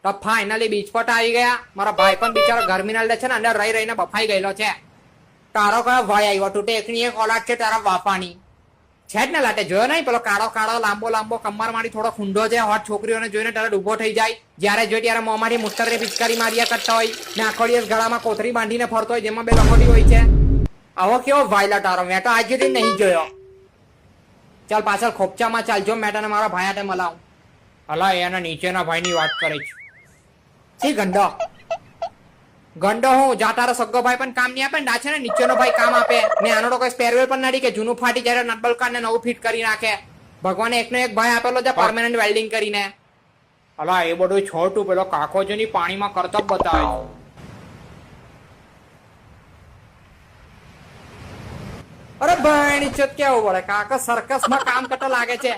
તો finally beach પર આવી ગયા. મારા ભાઈ પણ બિચારો ગરમીના લીધે છે ને અંદર રહી રહીને બફાઈ ગયેલો છે. તારો કયો ભાઈ આવ્યો? તું ટેકની એક ઓલાદ છે તારા બાપાની. છે જ ને લાટે, જોયો નહીં પેલો કાળો કાળો લાંબો કમર મારી થોડો ખુંડો છે. હોટ છોકરીઓને જોઈને તરત ઉભો થઈ જાય. જ્યારે જોઈ ત્યારે મોંમાંથી મુસ્તરની પિચકારી માર્યા કરતા હોય ને આખો દિવસ ગળામાં કોથળી બાંધીને ફરતો હોય જેમાં બે લખોટી હોય છે. આવો કેવો ભાઈલા તારો? મેં તો આજ સુધી નહીં જોયો. ચાલ પાછળ ખોપચામાં ચાલજો, મેં તને મારા ભાઈ હાથે મલાવું. અલા એના નીચેના ભાઈની વાત કરે છે. શી ગંડો ગંડો હું જા, તારો સગ્ગો ભાઈ પણ કામ નહીં આપે ને, છે ને નીચેનો ભાઈ કામ આપે ને. આનો તો કોઈ સ્પેરવેલ પણ નથી કે જૂનું ફાટી જ્યારે નટબલ કાઢને નવું ફિટ કરી નાખે. ભગવાને એકનો એક ભાઈ આપેલો છે પરમેનન્ટ વેલ્ડિંગ કરીને. અલા એ બધું છોટું, પેલો કાકો જેની પાણીમાં કરતબ બતાવે. અરે ભાઈ નીચે કેવું પડે, કાકા સર્કસ માં કામ કરતો લાગે છે.